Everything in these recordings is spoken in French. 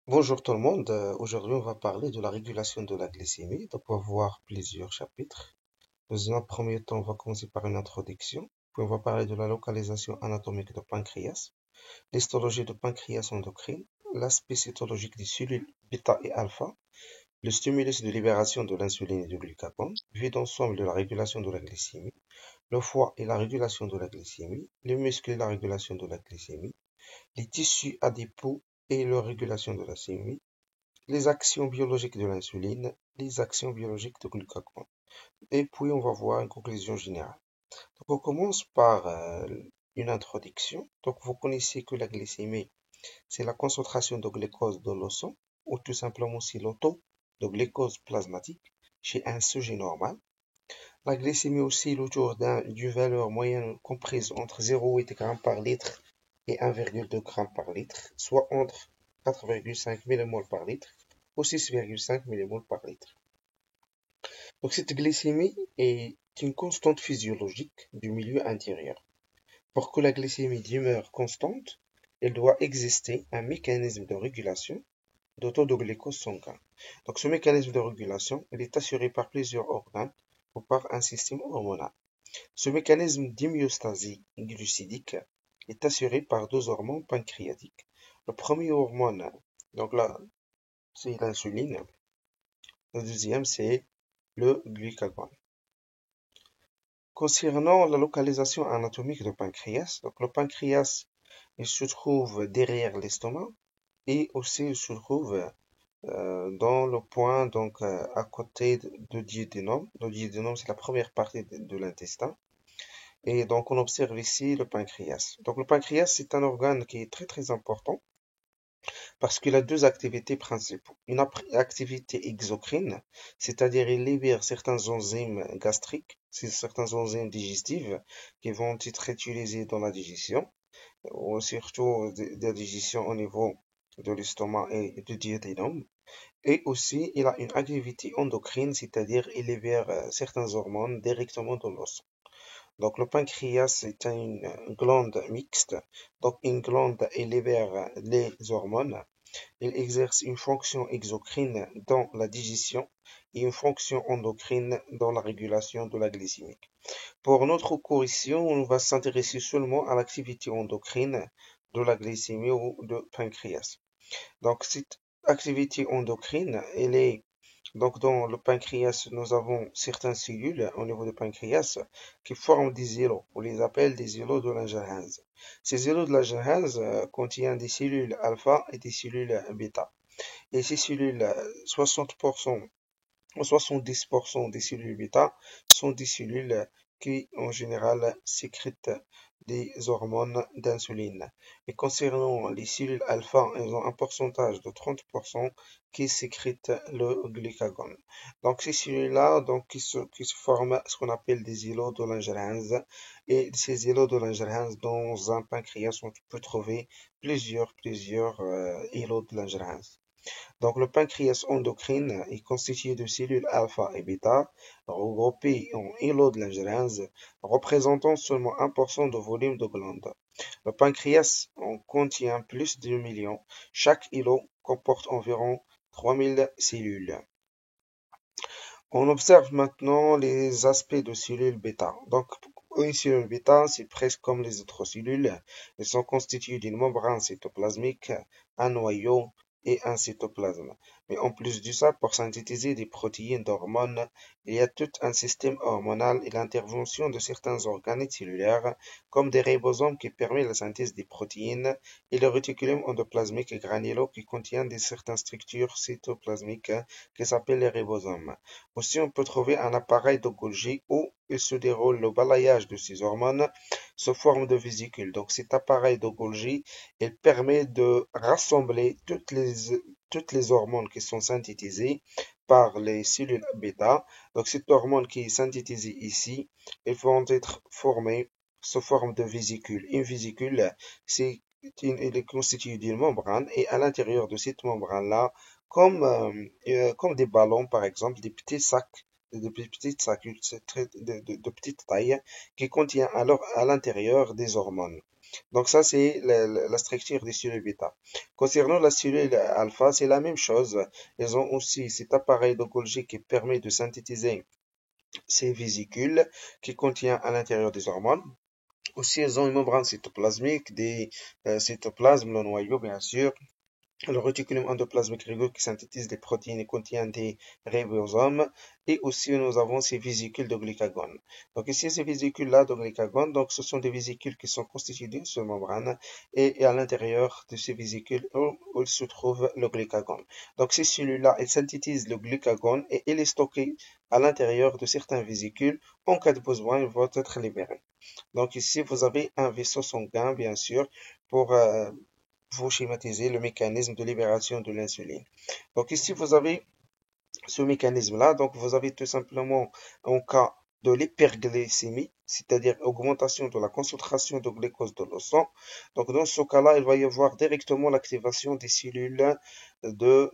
Bonjour tout le monde. Aujourd'hui, on va parler de la régulation de la glycémie. Donc, on va voir plusieurs chapitres. Dans un premier temps, on va commencer par une introduction. Puis, on va parler de la localisation anatomique du pancréas, l'histologie du pancréas endocrine, l'aspect cytologique des cellules bêta et alpha, le stimulus de libération de l'insuline et du glucagon, vue d'ensemble de la régulation de la glycémie, le foie et la régulation de la glycémie, les muscles et la régulation de la glycémie, les tissus adipeux et leur régulation de la glycémie, les actions biologiques de l'insuline, les actions biologiques de glucagon. Et puis, on va voir une conclusion générale. Donc, on commence par une introduction. Donc, vous connaissez que la glycémie, c'est la concentration de glucose dans le sang, ou tout simplement c'est le taux de glucose plasmatique chez un sujet normal. La glycémie aussi autour d'une valeur moyenne comprise entre 0,8 g par litre et 1,2 g par litre, soit entre 4,5 mmol par litre ou 6,5 mmol par litre. Donc cette glycémie est une constante physiologique du milieu intérieur. Pour que la glycémie demeure constante, il doit exister un mécanisme de régulation de taux de glucose sanguin. Donc ce mécanisme de régulation, il est assuré par plusieurs organes ou par un système hormonal. Ce mécanisme d'homéostasie glucidique est assuré par deux hormones pancréatiques. Le premier hormone, donc là, c'est l'insuline. Le deuxième, c'est le glucagon. Concernant la localisation anatomique du pancréas, donc le pancréas, il se trouve derrière l'estomac et aussi il se trouve dans le point, donc à côté du duodénum. Le duodénum, c'est la première partie de l'intestin. Et donc, on observe ici le pancréas. Donc, le pancréas, c'est un organe qui est très très important parce qu'il a deux activités principales. Une activité exocrine, c'est-à-dire il libère certains enzymes gastriques, c'est certains enzymes digestifs qui vont être utilisés dans la digestion, ou surtout de la digestion au niveau de l'estomac et du duodénum. Et aussi, il a une activité endocrine, c'est-à-dire il libère certaines hormones directement dans l'os. Donc, le pancréas est une glande mixte. Donc, une glande, elle libère les hormones. Il exerce une fonction exocrine dans la digestion et une fonction endocrine dans la régulation de la glycémie. Pour notre cours ici, on va s'intéresser seulement à l'activité endocrine de la glycémie ou de pancréas. Donc, cette activité endocrine, elle est donc dans le pancréas, nous avons certaines cellules au niveau du pancréas qui forment des îlots. On les appelle des îlots de Langerhans. Ces îlots de Langerhans contiennent des cellules alpha et des cellules bêta. Et ces cellules, 60% ou 70% des cellules bêta sont des cellules qui, en général, sécrètent des hormones d'insuline. Et concernant les cellules alpha, elles ont un pourcentage de 30% qui sécrètent le glucagon. Donc ces cellules-là, donc qui se forment ce qu'on appelle des îlots de Langerhans. Et ces îlots de Langerhans, dans un pancréas, on peut trouver plusieurs îlots de Langerhans. Donc, le pancréas endocrine est constitué de cellules alpha et bêta regroupées en îlots de Langerhans représentant seulement 1% de volume de glande. Le pancréas en contient plus de 2 millions. Chaque îlot comporte environ 3000 cellules. On observe maintenant les aspects de cellules bêta. Donc, une cellule bêta, c'est presque comme les autres cellules. Elles sont constituées d'une membrane cytoplasmique, un noyau et un cytoplasme. Mais en plus de ça, pour synthétiser des protéines d'hormones, il y a tout un système hormonal et l'intervention de certains organes cellulaires, comme des ribosomes qui permettent la synthèse des protéines, et le réticulum endoplasmique granuleux qui contient certaines structures cytoplasmiques qui s'appellent les ribosomes. Aussi, on peut trouver un appareil de Golgi où il se déroule le balayage de ces hormones sous forme de vésicules. Donc, cet appareil de Golgi, il permet de rassembler toutes les hormones qui sont synthétisées par les cellules bêta. Donc, cette hormone qui est synthétisée ici, elles vont être formées sous forme de vésicule. Une vésicule, elle est constituée d'une membrane et à l'intérieur de cette membrane-là, comme des ballons, par exemple, des petits sacs de petite taille qui contiennent alors à l'intérieur des hormones. Donc ça, c'est la structure des cellules bêta. Concernant la cellule alpha, c'est la même chose. Ils ont aussi cet appareil de Golgi qui permet de synthétiser ces vésicules qui contiennent à l'intérieur des hormones. Aussi, ils ont une membrane cytoplasmique, des cytoplasmes, le noyau, bien sûr. Le réticulum endoplasmique régule qui synthétise des protéines et contient des ribosomes. Et aussi, nous avons ces vésicules de glucagon. Donc ici, ces vésicules-là de glucagon, donc ce sont des vésicules qui sont constituées d'une seule membrane. Et à l'intérieur de ces vésicules, où il se trouve le glucagon. Donc ces cellules-là, elles synthétisent le glucagon et il est stocké à l'intérieur de certains vésicules. En cas de besoin, ils vont être libérés. Donc ici, vous avez un vaisseau sanguin, bien sûr, pour vous schématiser le mécanisme de libération de l'insuline. Donc ici, vous avez ce mécanisme-là. Donc vous avez tout simplement en cas de l'hyperglycémie, c'est-à-dire augmentation de la concentration de glucose dans le sang. Donc dans ce cas-là, il va y avoir directement l'activation des cellules de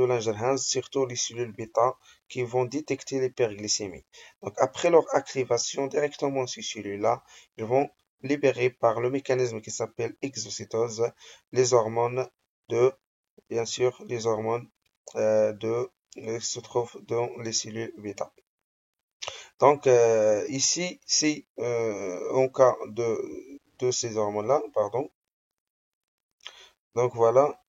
Langerhans, surtout les cellules bêta, qui vont détecter l'hyperglycémie. Donc après leur activation, directement ces cellules-là, ils vont libérer par le mécanisme qui s'appelle exocytose les hormones de, bien sûr, les hormones se trouvent dans les cellules bêta. Donc ici, si en cas de ces hormones-là, pardon, donc voilà,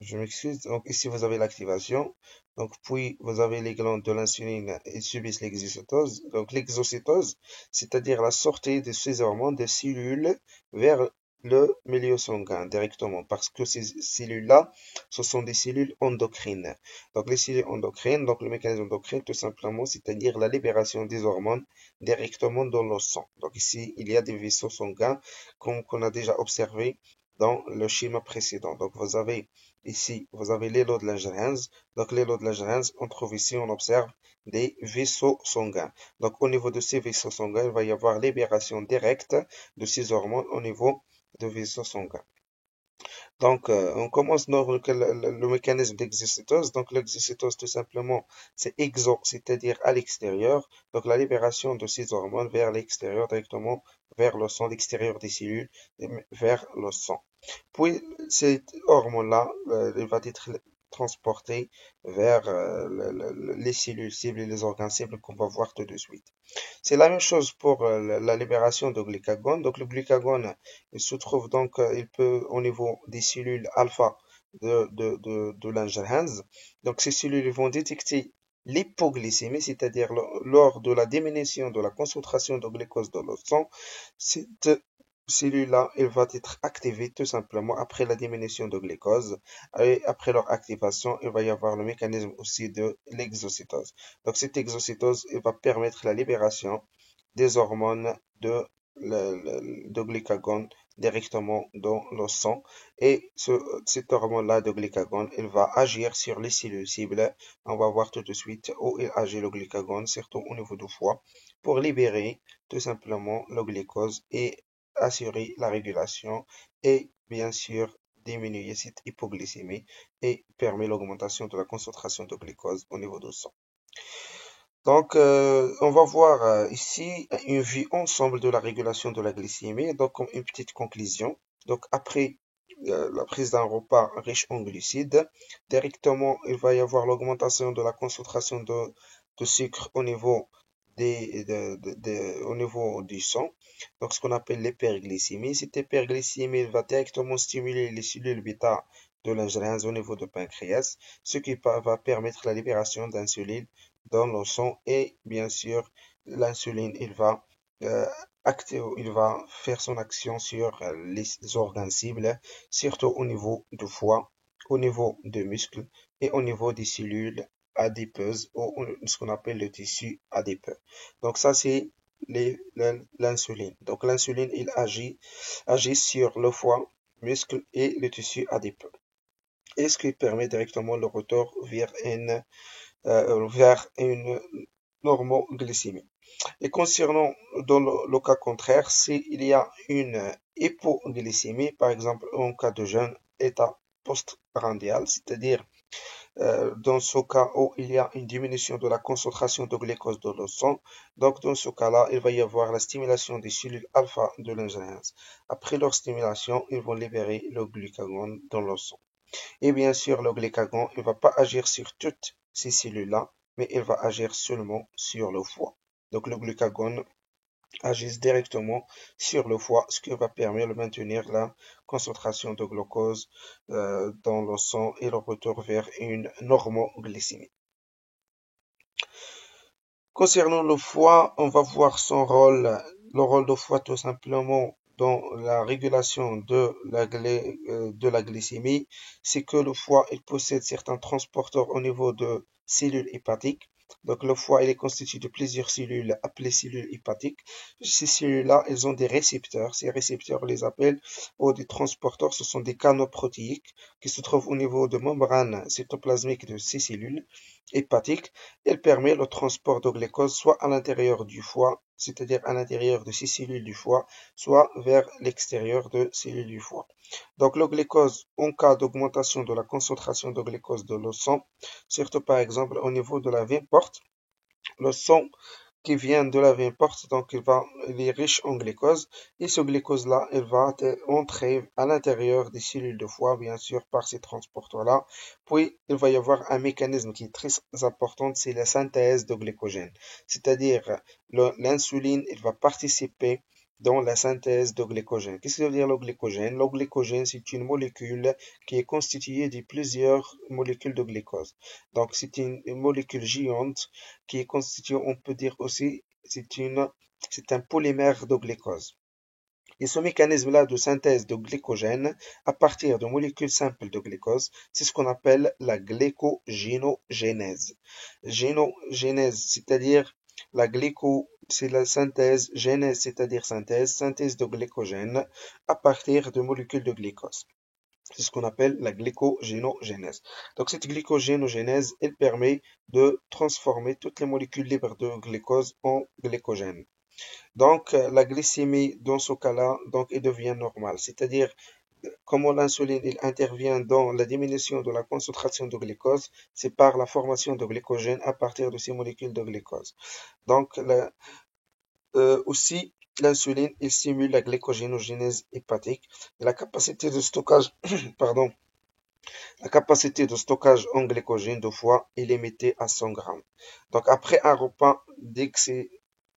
je m'excuse. Donc ici, vous avez l'activation. Donc puis, vous avez les glandes de l'insuline, ils subissent l'exocytose. Donc l'exocytose, c'est-à-dire la sortie de ces hormones des cellules vers le milieu sanguin directement, parce que ces cellules-là, ce sont des cellules endocrines. Donc les cellules endocrines, donc le mécanisme endocrine, tout simplement, c'est-à-dire la libération des hormones directement dans le sang. Donc ici, il y a des vaisseaux sanguins, comme qu'on a déjà observé dans le schéma précédent. Donc vous avez ici, vous avez l'élo de Langerhans. Donc l'élo de Langerhans, on trouve ici, on observe des vaisseaux sanguins. Donc au niveau de ces vaisseaux sanguins, il va y avoir libération directe de ces hormones au niveau de vaisseaux sanguins. Donc, on commence dans le mécanisme d'exocytose. Donc, l'exocytose, tout simplement, c'est exo, c'est-à-dire à l'extérieur. Donc, la libération de ces hormones vers l'extérieur, directement vers le sang, l'extérieur des cellules, vers le sang. Puis, cette hormone-là, elle va être transportée vers les cellules cibles et les organes cibles qu'on va voir tout de suite. C'est la même chose pour la libération de glucagon. Donc le glucagon, il se trouve donc, il peut au niveau des cellules alpha de Langerhans. Donc ces cellules vont détecter l'hypoglycémie, c'est-à-dire lors de la diminution de la concentration de glucose dans le sang, cette cellule-là, elle va être activée tout simplement après la diminution de glucose. Et après leur activation, il va y avoir le mécanisme aussi de l'exocytose. Donc cette exocytose va permettre la libération des hormones de glucagon directement dans le sang. Et cette hormone-là de glucagon, elle va agir sur les cellules cibles. On va voir tout de suite où il agit le glucagon, surtout au niveau du foie, pour libérer tout simplement le glucose et assurer la régulation et bien sûr diminuer cette hypoglycémie et permet l'augmentation de la concentration de glucose au niveau du sang. Donc, on va voir ici une vue ensemble de la régulation de la glycémie. Donc, comme une petite conclusion. Donc, après la prise d'un repas riche en glucides, directement, il va y avoir l'augmentation de la concentration de sucre au niveau au niveau du sang. Donc, ce qu'on appelle l'hyperglycémie. Cette hyperglycémie va directement stimuler les cellules bêta de Langerhans au niveau du pancréas, ce qui va permettre la libération d'insuline dans le sang et bien sûr l'insuline il va faire son action sur les organes cibles, surtout au niveau du foie, au niveau des muscles et au niveau des cellules adipeuses ou ce qu'on appelle le tissu adipeux. Donc ça c'est l'insuline. Donc l'insuline il agit sur le foie, muscles et le tissu adipeux. Et ce qui permet directement le retour vers une normoglycémie. Et concernant dans le cas contraire, s'il y a une hypoglycémie, par exemple en cas de jeune état postprandial, c'est-à-dire dans ce cas où il y a une diminution de la concentration de glucose dans le sang. Donc, dans ce cas-là, il va y avoir la stimulation des cellules alpha de l'angiogenèse. Après leur stimulation, ils vont libérer le glucagon dans le sang. Et bien sûr, le glucagon, il ne va pas agir sur toutes ces cellules-là, mais il va agir seulement sur le foie. Donc, le glucagon agissent directement sur le foie, ce qui va permettre de maintenir la concentration de glucose dans le sang et le retour vers une normoglycémie. Concernant le foie, on va voir son rôle, le rôle du foie tout simplement dans la régulation de la glycémie, c'est que le foie il possède certains transporteurs au niveau de cellules hépatiques. Donc le foie il est constitué de plusieurs cellules appelées cellules hépatiques. Ces cellules-là, elles ont des récepteurs. Ces récepteurs, on les appelle ou des transporteurs. Ce sont des canaux protéiques qui se trouvent au niveau de membranes cytoplasmiques de ces cellules hépatiques. Elle permet le transport de glucose soit à l'intérieur du foie, c'est-à-dire à l'intérieur de ces cellules du foie, soit vers l'extérieur de cellules du foie. Donc le glucose, en cas d'augmentation de la concentration de glucose de le sang, surtout par exemple au niveau de la veine porte, le sang qui vient de la veine porte, donc il est riche en glucose, et ce glucose-là, il va entrer à l'intérieur des cellules de foie, bien sûr, par ces transporteurs-là. Puis, il va y avoir un mécanisme qui est très important, c'est la synthèse de glycogène. C'est-à-dire, l'insuline, il va participer dans la synthèse de glycogène. Qu'est-ce que veut dire le glycogène? Le glycogène, c'est une molécule qui est constituée de plusieurs molécules de glucose. Donc, c'est une molécule géante qui est constituée, on peut dire aussi, c'est un polymère de glucose. Et ce mécanisme-là de synthèse de glycogène à partir de molécules simples de glucose, c'est ce qu'on appelle la glycogénogénèse. Génogénèse, c'est-à-dire la glyco, c'est la synthèse, génèse, c'est-à-dire synthèse de glycogène à partir de molécules de glucose. C'est ce qu'on appelle la glycogénogénèse. Donc cette glycogénogénèse, elle permet de transformer toutes les molécules libres de glucose en glycogène. Donc la glycémie dans ce cas-là, donc elle devient normale. C'est-à-dire comment l'insuline il intervient dans la diminution de la concentration de glucose, c'est par la formation de glycogène à partir de ces molécules de glucose. Donc aussi l'insuline il stimule la glycogénogénèse hépatique. La capacité de stockage, pardon, la capacité de stockage en glycogène de foie est limitée à 100 grammes. Donc après un repas d'excès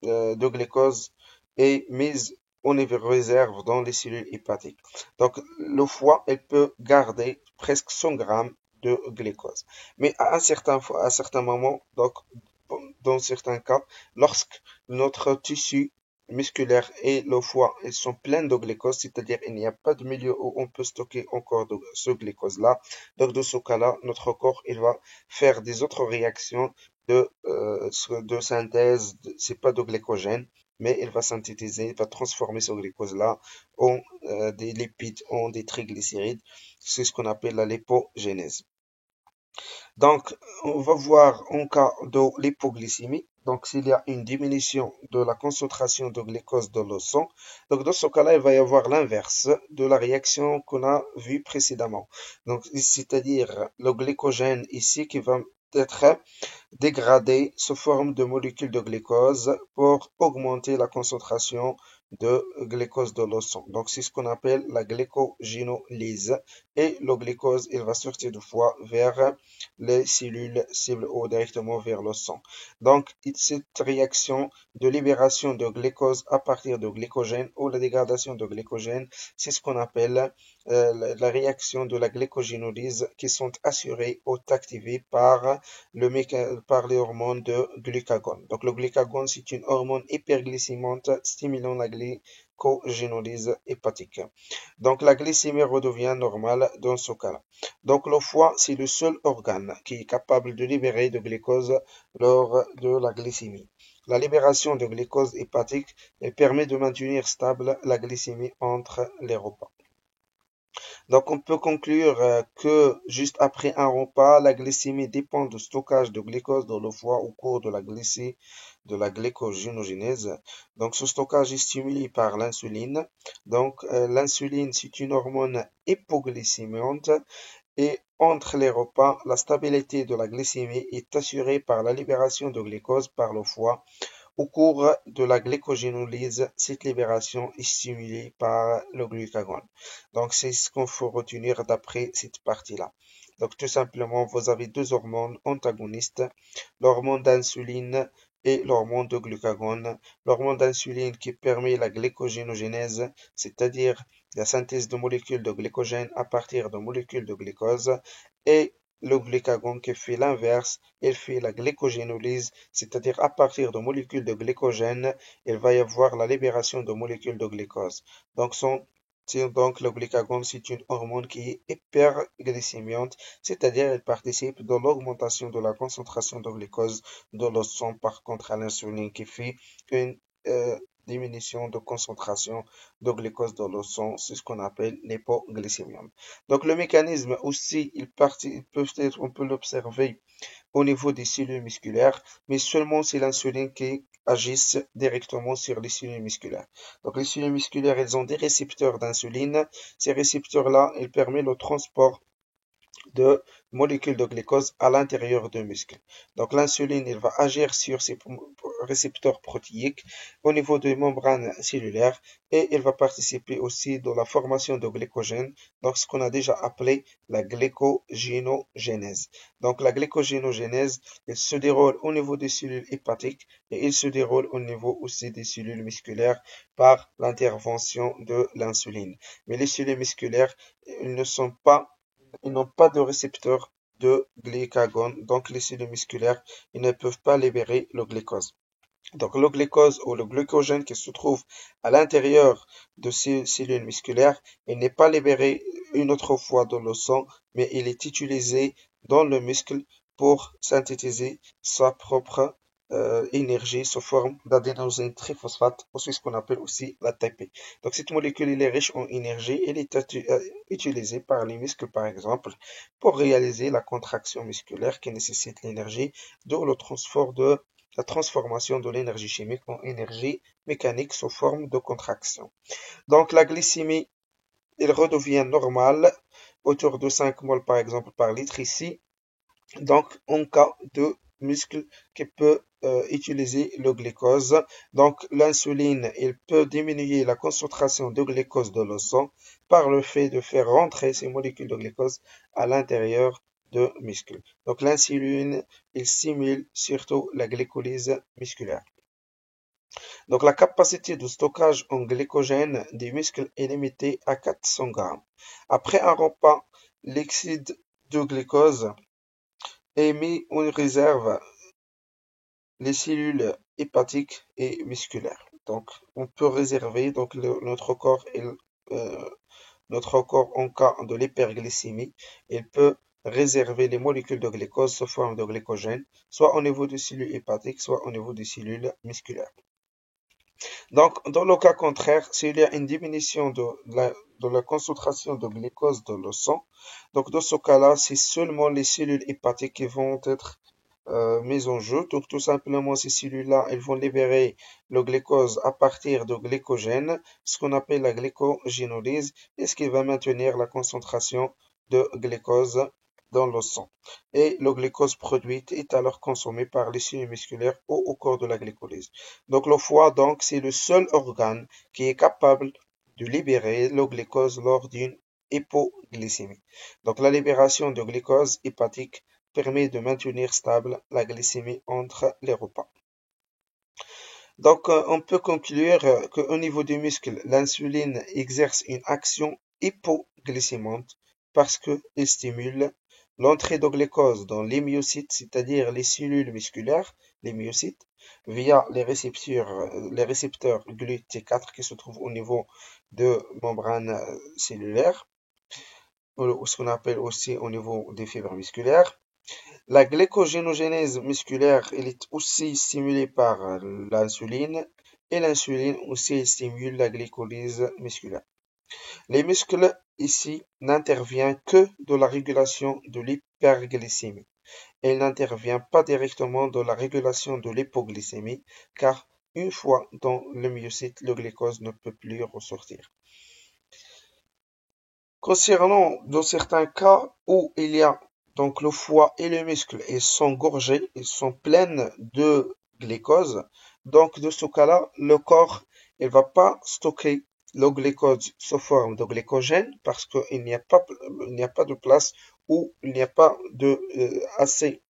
de glucose est mise en réserve dans les cellules hépatiques. Donc le foie, elle peut garder presque 100 grammes de glucose. Mais à un certain moment, donc dans certains cas, lorsque notre tissu musculaire et le foie ils sont pleins de glucose, c'est-à-dire il n'y a pas de milieu où on peut stocker encore ce glucose-là. Donc dans ce cas-là, notre corps il va faire des autres réactions de synthèse, c'est pas de glycogène, mais il va synthétiser, il va transformer ce glucose-là en des lipides, en des triglycérides. C'est ce qu'on appelle la lipogénèse. Donc, on va voir en cas de l'hypoglycémie. Donc, s'il y a une diminution de la concentration de glucose dans le sang, donc dans ce cas-là, il va y avoir l'inverse de la réaction qu'on a vue précédemment. Donc, c'est-à-dire le glycogène ici qui va être dégradé sous forme de molécules de glucose pour augmenter la concentration de glucose dans le sang. Donc, c'est ce qu'on appelle la glycogénolyse. Et le glucose, il va sortir du foie vers les cellules cibles ou directement vers le sang. Donc, cette réaction de libération de glucose à partir de glycogène ou la dégradation de glycogène, c'est ce qu'on appelle la réaction de la glycogénolyse qui sont assurées ou activées par les hormones de glucagon. Donc le glucagon, c'est une hormone hyperglycémante stimulant la glycogénolyse hépatique. Donc la glycémie redevient normale dans ce cas-là. Donc le foie, c'est le seul organe qui est capable de libérer de glucose lors de la glycémie. La libération de glucose hépatique permet de maintenir stable la glycémie entre les repas. Donc, on peut conclure que juste après un repas, la glycémie dépend du stockage de glucose dans le foie au cours de la glycogénogénèse. Donc, ce stockage est stimulé par l'insuline. Donc, l'insuline, c'est une hormone hypoglycémiante et entre les repas, la stabilité de la glycémie est assurée par la libération de glucose par le foie. Au cours de la glycogénolyse, cette libération est stimulée par le glucagon. Donc, c'est ce qu'il faut retenir d'après cette partie-là. Donc, tout simplement, vous avez deux hormones antagonistes, l'hormone d'insuline et l'hormone de glucagon. L'hormone d'insuline qui permet la glycogénogénèse, c'est-à-dire la synthèse de molécules de glycogène à partir de molécules de glucose, et le glucagon qui fait l'inverse, il fait la glycogénolyse, c'est-à-dire à partir de molécules de glycogène, il va y avoir la libération de molécules de glucose. Donc le glucagon, c'est une hormone qui est hyperglycémiante, c'est-à-dire elle participe de l'augmentation de la concentration de glucose de le sang, par contre à l'insuline qui fait une diminution de concentration de glucose dans le sang, c'est ce qu'on appelle l'hypoglycémium. Donc le mécanisme aussi, on peut l'observer au niveau des cellules musculaires, mais seulement c'est l'insuline qui agisse directement sur les cellules musculaires. Donc les cellules musculaires, elles ont des récepteurs d'insuline. Ces récepteurs-là, ils permettent le transport de molécules de glucose à l'intérieur du muscle. Donc l'insuline, il va agir sur ces récepteurs protéiques au niveau des membranes cellulaires et il va participer aussi de la formation de glycogène, donc ce qu'on a déjà appelé la glycogénogénèse. Donc la glycogénogénèse, elle se déroule au niveau des cellules hépatiques et il se déroule au niveau aussi des cellules musculaires par l'intervention de l'insuline. Mais les cellules musculaires, ils n'ont pas de récepteur de glucagon, donc les cellules musculaires, ils ne peuvent pas libérer le glucose. Donc le glucose ou le glucogène qui se trouve à l'intérieur de ces cellules musculaires, il n'est pas libéré une autre fois dans le sang, mais il est utilisé dans le muscle pour synthétiser sa propre énergie sous forme d'adénosine triphosphate, aussi ce qu'on appelle aussi l'ATP. Donc cette molécule elle est riche en énergie, elle est utilisée par les muscles par exemple pour réaliser la contraction musculaire qui nécessite l'énergie, d'où le transfert de la transformation de l'énergie chimique en énergie mécanique sous forme de contraction. Donc la glycémie, elle redevient normale autour de 5 moles par exemple par litre ici. Donc en cas de muscle qui peut utiliser le glucose. Donc l'insuline, il peut diminuer la concentration de glucose dans le sang par le fait de faire rentrer ces molécules de glucose à l'intérieur de muscles. Donc l'insuline, il stimule surtout la glycolyse musculaire. Donc la capacité de stockage en glycogène des muscles est limitée à 400 grammes. Après un repas, l'excédent de glucose est mis en réserve les cellules hépatiques et musculaires. Donc, on peut réserver donc euh, notre corps en cas de l'hyperglycémie, il peut réserver les molécules de glucose sous forme de glycogène, soit au niveau des cellules hépatiques, soit au niveau des cellules musculaires. Donc, dans le cas contraire, s'il y a une diminution de la concentration de glucose dans le sang, donc dans ce cas-là, c'est seulement les cellules hépatiques qui vont être mises en jeu. Donc, tout simplement, ces cellules-là, elles vont libérer le glucose à partir de glycogène, ce qu'on appelle la glycogénolyse, et ce qui va maintenir la concentration de glucose dans le sang. Et le glucose produit est alors consommé par les cellules musculaires au cours de la glycolyse. Donc le foie, donc, c'est le seul organe qui est capable de libérer le glucose lors d'une hypoglycémie. Donc la libération de glucose hépatique permet de maintenir stable la glycémie entre les repas. Donc on peut conclure qu'au niveau des muscles, l'insuline exerce une action hypoglycémiante parce qu'elle stimule l'entrée de glucose dans les myocytes, c'est-à-dire les cellules musculaires, les myocytes, via les récepteurs GLUT4 qui se trouvent au niveau de membranes cellulaires, ou ce qu'on appelle aussi au niveau des fibres musculaires. La glycogénogénèse musculaire, elle est aussi stimulée par l'insuline, et l'insuline aussi stimule la glycolyse musculaire. Les muscles ici n'interviennent que de la régulation de l'hyperglycémie. Elle n'intervient pas directement dans la régulation de l'hypoglycémie, car une fois dans le myocyte, le glucose ne peut plus ressortir. Concernant dans certains cas où il y a donc le foie et le muscle, ils sont gorgés, ils sont pleins de glucose. Donc de ce cas-là, le corps il va pas stocker le glucose sous forme de glycogène parce il n'y a pas de place ou il n'y a pas de assez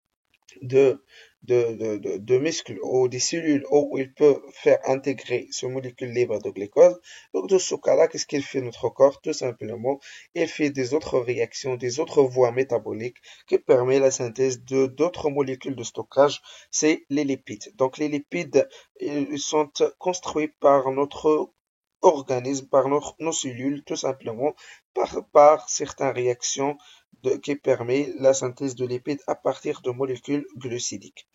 de, de muscles ou des cellules où il peut faire intégrer ce molécule libre de glucose. Donc, dans ce cas-là, qu'est-ce qu'il fait notre corps? Tout simplement, il fait des autres réactions, des autres voies métaboliques qui permettent la synthèse de d'autres molécules de stockage, c'est les lipides. Donc, les lipides, ils sont construits par notre organisme, par nos cellules, tout simplement, par certaines réactions qui permet la synthèse de lipides à partir de molécules glucidiques.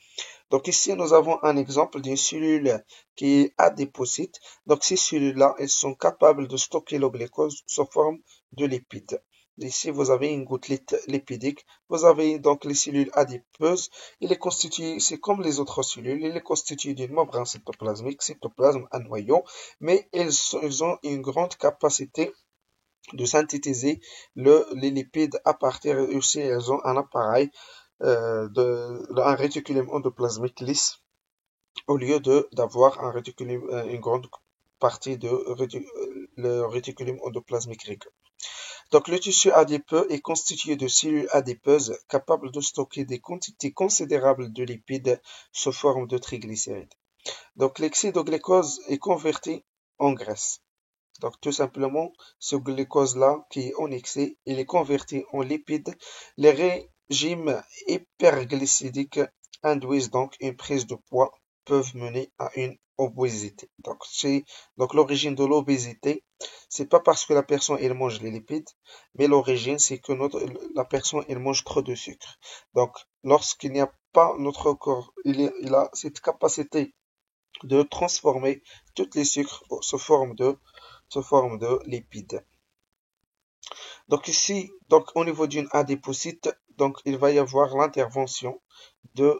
Donc ici, nous avons un exemple d'une cellule qui est adépocyte. Donc ces cellules-là, elles sont capables de stocker le glucose sous forme de lipides. Ici, vous avez une gouttelette lipidique. Vous avez donc les cellules adipeuses. Il est constitué, c'est comme les autres cellules, il est constitué d'une membrane cytoplasmique, cytoplasme, un noyau, mais ils ont une grande capacité de synthétiser les lipides à partir aussi, elles ont un appareil un réticulum endoplasmique lisse au lieu d'avoir un réticulum, une grande partie de le réticulum endoplasmique rugueux. Donc, le tissu adipeux est constitué de cellules adipeuses capables de stocker des quantités considérables de lipides sous forme de triglycérides. Donc, l'excès de glucose est converti en graisse. Donc, tout simplement, ce glucose-là qui est en excès, il est converti en lipides. Les régimes hyperglycémiques induisent donc une prise de poids, peuvent mener à une obésité. Donc l'origine de l'obésité, c'est pas parce que la personne elle mange les lipides, mais l'origine c'est que la personne elle mange trop de sucre. Donc, lorsqu'il n'y a pas notre corps, il a cette capacité de transformer tous les sucres sous forme de lipides. Donc ici, donc au niveau d'une adépocyte, donc il va y avoir l'intervention de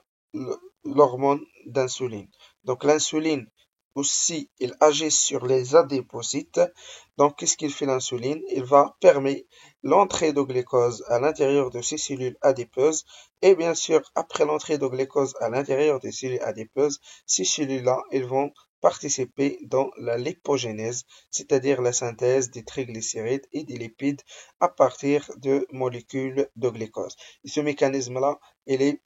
l'hormone d'insuline. Donc l'insuline aussi, il agit sur les adépocytes. Donc qu'est-ce qu'il fait l'insuline? Il va permettre l'entrée de glucose à l'intérieur de ces cellules adipeuses et bien sûr après l'entrée de glucose à l'intérieur des cellules adipeuses, ces cellules-là, elles vont participer dans la lipogénèse, c'est-à-dire la synthèse des triglycérides et des lipides à partir de molécules de glucose. Et ce mécanisme-là, il est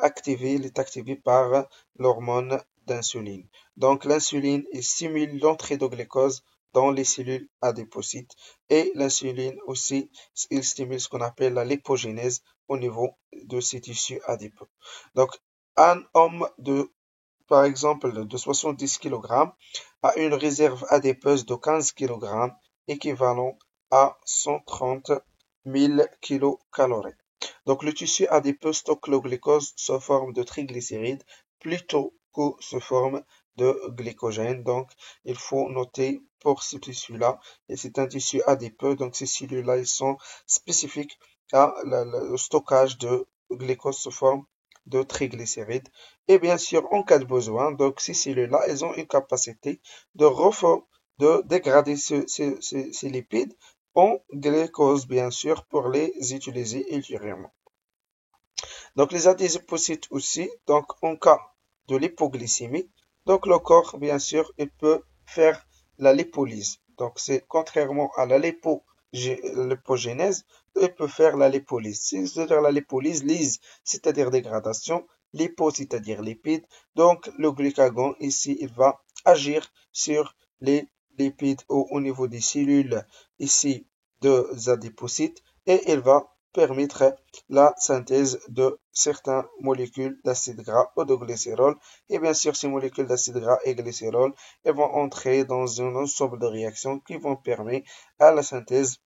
activé par l'hormone d'insuline. Donc l'insuline stimule l'entrée de glucose dans les cellules adipocites et l'insuline aussi, il stimule ce qu'on appelle la lipogénèse au niveau de ces tissus adipeux. Donc un homme par exemple, de 70 kg a une réserve adipeuse de 15 kg, équivalent à 130 000 kcal. Donc, le tissu adipeux stocke le glucose sous forme de triglycérides plutôt que sous forme de glycogène. Donc, il faut noter pour ce tissu-là, et c'est un tissu adipeux, donc ces cellules-là, ils sont spécifiques à le stockage de glucose sous forme de triglycérides. Et bien sûr, en cas de besoin, donc ces cellules-là, elles ont une capacité de dégrader ces lipides en glucose, bien sûr, pour les utiliser ultérieurement. Donc, les adépocytes aussi, donc en cas de l'hypoglycémie, donc le corps, bien sûr, il peut faire la lipolyse. Donc, c'est contrairement à la lipogénèse, il peut faire la lipolyse. C'est-à-dire la lipolyse, lyse, c'est-à-dire dégradation, lipo, c'est-à-dire lipide. Donc, le glucagon, ici, il va agir sur les lipides au niveau des cellules, ici, des adépocytes, et il va permettre la synthèse de certaines molécules d'acide gras ou de glycérol. Et bien sûr, ces molécules d'acide gras et glycérol, elles vont entrer dans un ensemble de réactions qui vont permettre à la synthèse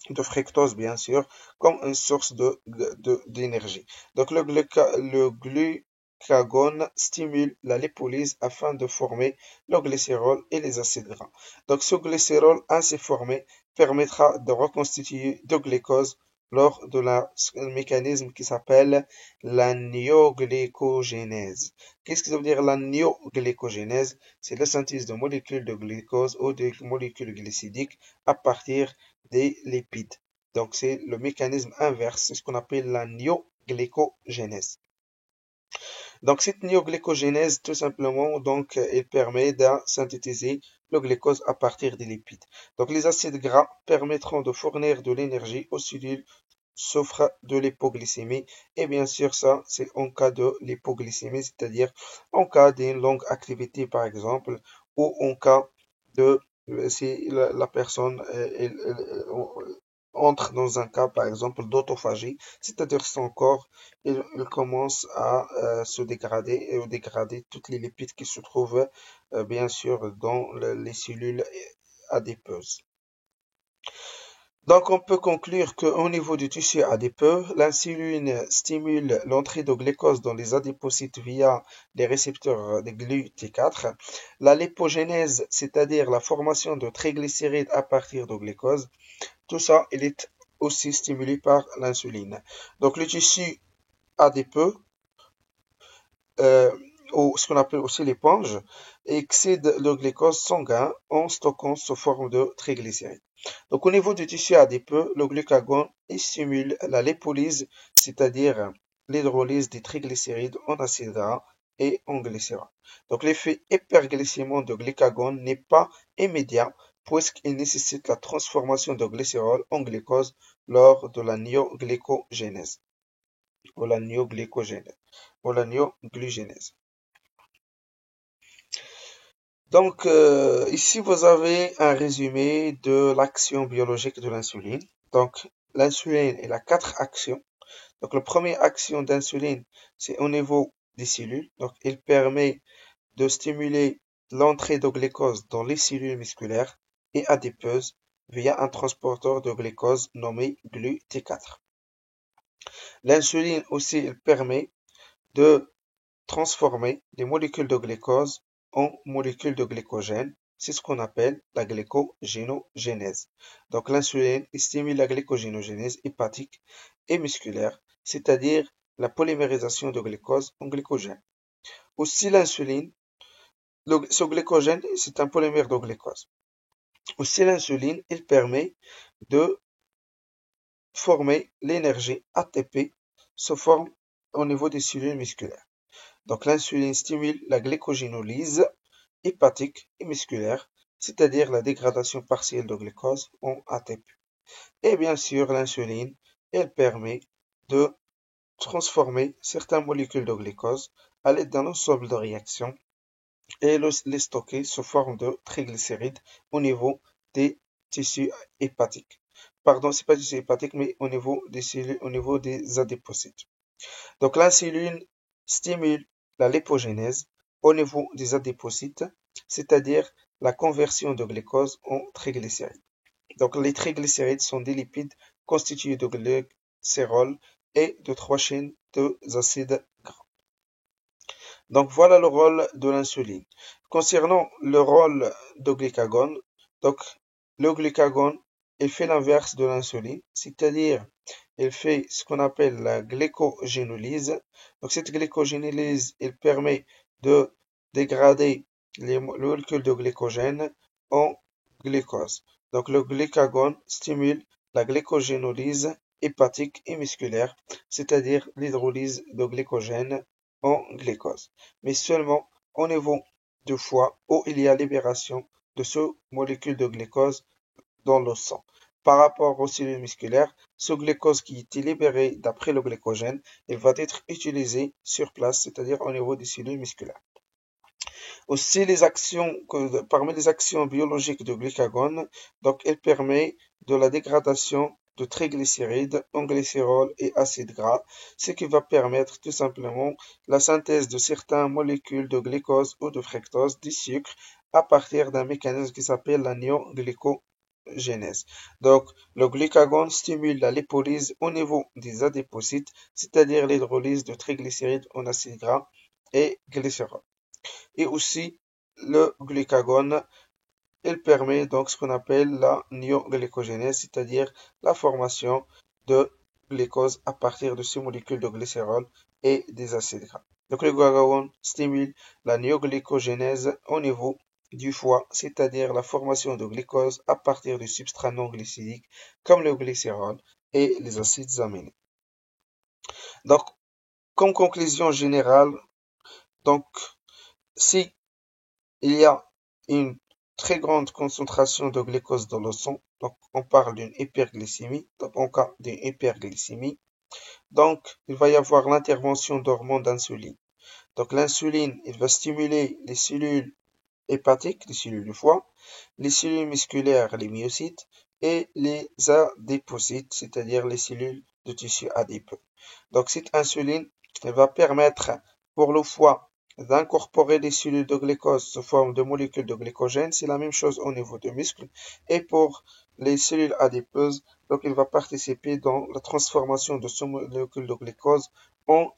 de fructose, bien sûr, comme une source d'énergie. Donc, le glucagon stimule la lipolyse afin de former le glycérol et les acides gras. Donc, ce glycérol ainsi formé permettra de reconstituer de glucose lors de un mécanisme qui s'appelle la néoglycogénèse. Qu'est-ce que ça veut dire la néoglycogénèse? C'est la synthèse de molécules de glucose ou de molécules glycidiques à partir des lipides. Donc, c'est le mécanisme inverse, c'est ce qu'on appelle la néoglycogénèse. Donc, cette néoglycogénèse, tout simplement, donc, elle permet de synthétiser le glucose à partir des lipides. Donc, les acides gras permettront de fournir de l'énergie aux cellules souffrent de l'hypoglycémie. Et bien sûr, ça, c'est en cas de l'hypoglycémie, c'est-à-dire en cas d'une longue activité, par exemple, ou en cas de si la personne entre dans un cas, par exemple, d'autophagie, c'est-à-dire son corps, il commence à se dégrader et dégrader toutes les lipides qui se trouvent, bien sûr, dans les cellules adipeuses. Donc, on peut conclure qu'au niveau du tissu adipeux, l'insuline stimule l'entrée de glucose dans les adipocytes via les récepteurs de GLUT4. La lipogénèse, c'est-à-dire la formation de triglycérides à partir de glucose, tout ça, il est aussi stimulé par l'insuline. Donc, le tissu adipeux, euh, ou ce qu'on appelle aussi l'éponge, excède le glucose sanguin en stockant sous forme de triglycérides. Donc, au niveau du tissu adipeux, le glucagon stimule la lipolyse, c'est-à-dire l'hydrolyse des triglycérides en acides gras et en glycérol. Donc, l'effet hyperglycémiant de glucagon n'est pas immédiat puisqu'il nécessite la transformation de glycérol en glucose lors de la néoglycogénèse ou la néoglycogénèse. Donc, ici, vous avez un résumé de l'action biologique de l'insuline. Donc, l'insuline, elle a 4 actions. Donc, la première action d'insuline, c'est au niveau des cellules. Donc, il permet de stimuler l'entrée de glucose dans les cellules musculaires et adipeuses via un transporteur de glucose nommé GLUT4. L'insuline aussi, elle permet de transformer les molécules de glucose en molécules de glycogène. C'est ce qu'on appelle la glycogénogénèse. Donc l'insuline stimule la glycogénogénèse hépatique et musculaire, c'est-à-dire la polymérisation de glucose en glycogène. Aussi l'insuline, ce glycogène, c'est un polymère de glucose. Aussi l'insuline, il permet de former l'énergie ATP sous forme au niveau des cellules musculaires. Donc l'insuline stimule la glycogénolyse hépatique et musculaire, c'est-à-dire la dégradation partielle de glucose en ATP. Et bien sûr, l'insuline, elle permet de transformer certaines molécules de glucose à l'aide d'un ensemble de réactions et les stocker sous forme de triglycérides au niveau des tissus hépatiques. Pardon, c'est pas des tissus hépatiques, mais au niveau des cellules, au niveau des adipocytes. Donc l'insuline stimule la lipogénèse au niveau des adipocytes, c'est-à-dire la conversion de glucose en triglycérides. Donc les triglycérides sont des lipides constitués de glycérol et de 3 chaînes d'acides gras. Donc voilà le rôle de l'insuline. Concernant le rôle de glucagon, donc le glucagon, il fait l'inverse de l'insuline, c'est-à-dire il fait ce qu'on appelle la glycogénolyse. Donc cette glycogénolyse, elle permet de dégrader les molécules de glycogène en glucose. Donc le glucagon stimule la glycogénolyse hépatique et musculaire, c'est-à-dire l'hydrolyse de glycogène en glucose, mais seulement au niveau du foie où il y a libération de ce molécule de glucose dans le sang. Par rapport aux cellules musculaires, ce glucose qui est libéré d'après le glycogène, il va être utilisé sur place, c'est-à-dire au niveau des cellules musculaires. Aussi, parmi les actions biologiques de glucagon, donc elle permet de la dégradation de triglycérides en glycérol et acides gras, ce qui va permettre tout simplement la synthèse de certaines molécules de glucose ou de fructose, du sucre, à partir d'un mécanisme qui s'appelle la néoglycogénèse. Donc, le glucagon stimule la lipolyse au niveau des adipocytes, c'est-à-dire l'hydrolyse de triglycérides en acides gras et glycérol. Et aussi, le glucagon, il permet donc ce qu'on appelle la néoglycogénèse, c'est-à-dire la formation de glucose à partir de ces molécules de glycérol et des acides gras. Donc le glucagon stimule la néoglycogénèse au niveau du foie, c'est-à-dire la formation de glucose à partir de substrats non glycidiques comme le glycérol et les acides aminés. Donc, comme conclusion générale, donc, si il y a une très grande concentration de glucose dans le sang, donc on parle d'une hyperglycémie, donc en cas d'une hyperglycémie, donc il va y avoir l'intervention d'hormones d'insuline. Donc l'insuline, il va stimuler les cellules hépatiques, les cellules du foie, les cellules musculaires, les myocytes, et les adépocytes, c'est-à-dire les cellules de tissu adipeux. Donc cette insuline, elle va permettre pour le foie d'incorporer des cellules de glucose sous forme de molécules de glycogène. C'est la même chose au niveau des muscles. Et pour les cellules adipeuses, donc il va participer dans la transformation de ces molécules de glucose en,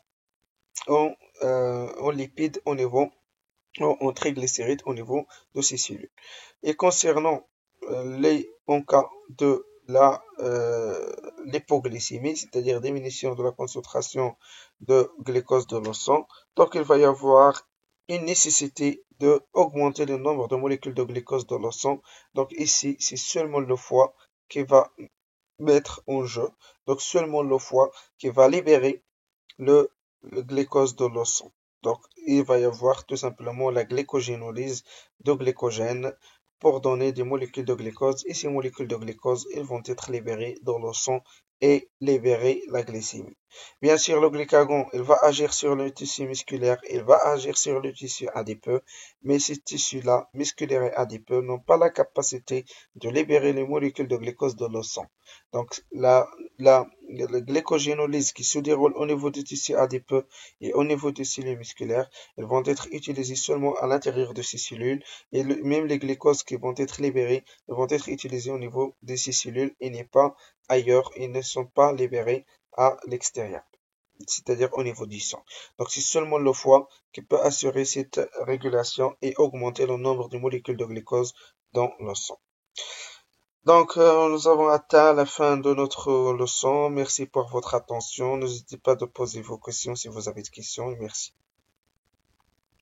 en lipides au niveau en triglycérides au niveau de ces cellules. Et concernant en cas de l'hypoglycémie, c'est-à-dire diminution de la concentration de glucose dans le sang, donc il va y avoir une nécessité de augmenter le nombre de molécules de glucose dans le sang. Donc ici, c'est seulement le foie qui va mettre en jeu, donc seulement le foie qui va libérer le glucose de le sang. Donc, il va y avoir tout simplement la glycogénolyse de glycogène pour donner des molécules de glucose. Et ces molécules de glucose, elles vont être libérées dans le sang et libérer la glycémie. Bien sûr, le glucagon, il va agir sur le tissu musculaire, il va agir sur le tissu adipeux, mais ces tissus-là, musculaires et adipeux, n'ont pas la capacité de libérer les molécules de glucose dans le sang. Donc, la glycogénolyse qui se déroule au niveau du tissu adipeux et au niveau des cellules musculaires, elles vont être utilisées seulement à l'intérieur de ces cellules et même les glucoses qui vont être libérées vont être utilisées au niveau de ces cellules et n'est pas ailleurs, ils ne sont pas libérés à l'extérieur, c'est-à-dire au niveau du sang. Donc c'est seulement le foie qui peut assurer cette régulation et augmenter le nombre de molécules de glucose dans le sang. Donc, nous avons atteint la fin de notre leçon. Merci pour votre attention. N'hésitez pas de poser vos questions si vous avez des questions. Merci.